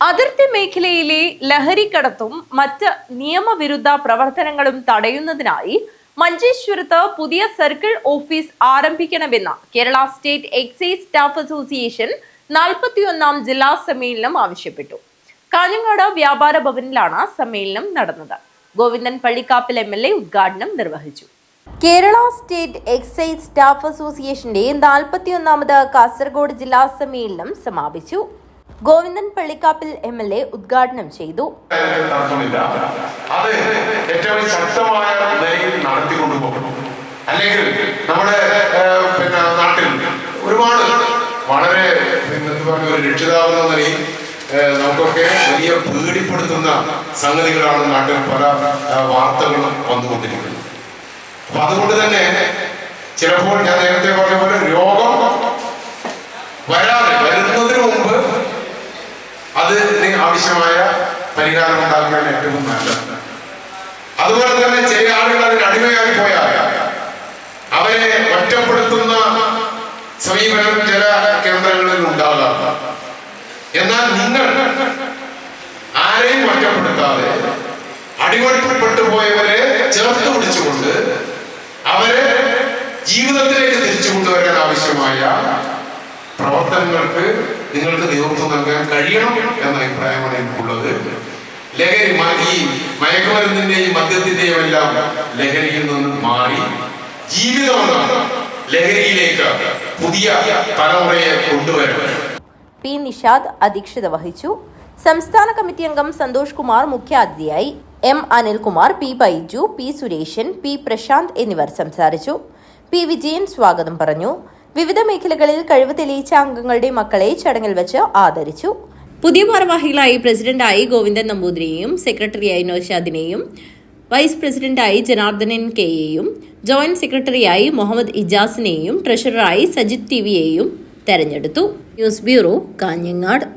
അതിർത്തി മേഖലയിലെ ലഹരിക്കടത്തും മറ്റ് നിയമവിരുദ്ധ പ്രവർത്തനങ്ങളും തടയുന്നതിനായി മഞ്ചേശ്വരത്ത് പുതിയ സർക്കിൾ ഓഫീസ് ആരംഭിക്കണമെന്ന് Kerala state excise staff association 41ാം ജില്ലാ സമ്മേളനം ആവശ്യപ്പെട്ടു. കാഞ്ഞങ്ങാട് വ്യാപാര ഭവനിലാണ് സമ്മേളനം നടന്നത്. ഗോവിന്ദൻ പള്ളിക്കാപ്പിൽ MLA ഉദ്ഘാടനം നിർവഹിച്ചു. കേരള സ്റ്റേറ്റ് എക്സൈസ് സ്റ്റാഫ് അസോസിയേഷന്റെ 41ാമത് കാസർഗോഡ് ജില്ലാ സമ്മേളനം സമാപിച്ചു. ഗോവിന്ദൻ പള്ളിക്കാപ്പിൽ MLA ഉദ്ഘാടനം ചെയ്തു. അത് ഏറ്റവും ശക്തമായ നിലയിൽ നടത്തിക്കൊണ്ടുപോകണം. അല്ലെങ്കിൽ നമ്മുടെ നാട്ടിൽ ഒരുപാട് വളരെ ഒരു രക്ഷിതാവെന്ന നിലയിൽ നമുക്കൊക്കെ വലിയ പേടിപ്പെടുത്തുന്ന സംഗതികളാണ് നാട്ടിൽ പല വാർത്തകളും വന്നുകൊണ്ടിരിക്കുന്നത്. അപ്പൊ അതുകൊണ്ട് തന്നെ ചിലപ്പോൾ ഞാൻ നേരത്തെ പറഞ്ഞ പോലെ രോഗം വരുന്നതിന് മുമ്പ് അതിന് ആവശ്യമായ പരിഹാരം ഉണ്ടാക്കാൻ ഏറ്റവും നല്ലത്. അതുപോലെ തന്നെ ചില ആളുകൾ അതിന് അടിമയായി പോയാൽ അവരെ ഒറ്റപ്പെടുത്തുന്ന സമീപനം ചില കേന്ദ്രങ്ങളിൽ ഉണ്ടാകാം. എന്നാൽ നിങ്ങൾ ആരെയും ഒറ്റപ്പെടുത്താതെ അടിമപ്പെട്ടു പോയവരെ ചേർത്ത് പിടിച്ചുകൊണ്ട് അവരെ ജീവിതത്തിലേക്ക് തിരിച്ചു കൊണ്ടുവരാൻ ആവശ്യമായ പ്രവർത്തനങ്ങൾക്ക് നിങ്ങൾക്ക് നേതൃത്വം നൽകാൻ കഴിയണം എന്ന അഭിപ്രായമാണ് എനിക്കുള്ളത്. ലഹരി ഈ മയക്കുമരുന്നിന്റെയും മദ്യത്തിന്റെയും എല്ലാം ലഹരിയിൽ നിന്ന് മാറി ജീവിതമെന്ന ലഹരിയിലേക്ക് പുതിയ തലമുറയെ കൊണ്ടുവരണം. പി നിഷാദ് അധ്യക്ഷത വഹിച്ചു. സംസ്ഥാന കമ്മിറ്റി അംഗം സന്തോഷ് കുമാർ മുഖ്യാതിഥിയായി. M Anilkumar, P Baiju, P Sureshan, P Prashant എന്നിവർ സംസാരിച്ചു. P വിജയൻ സ്വാഗതം പറഞ്ഞു. വിവിധ മേഖലകളിൽ കഴിവ് തെളിയിച്ച അംഗങ്ങളുടെ മക്കളെ ചടങ്ങിൽ വെച്ച് ആദരിച്ചു. പുതിയ ഭാരവാഹികളായി പ്രസിഡന്റായി ഗോവിന്ദൻ നമ്പൂതിരിയെയും സെക്രട്ടറിയായി നൌഷാദിനെയും വൈസ് പ്രസിഡന്റായി ജനാർദ്ദനൻ കെയെയും ജോയിന്റ് സെക്രട്ടറിയായി മുഹമ്മദ് ഇജാസിനെയും ട്രഷററായി സജിത് TVയെയും തെരഞ്ഞെടുത്തു. News bureau, Kanhangad.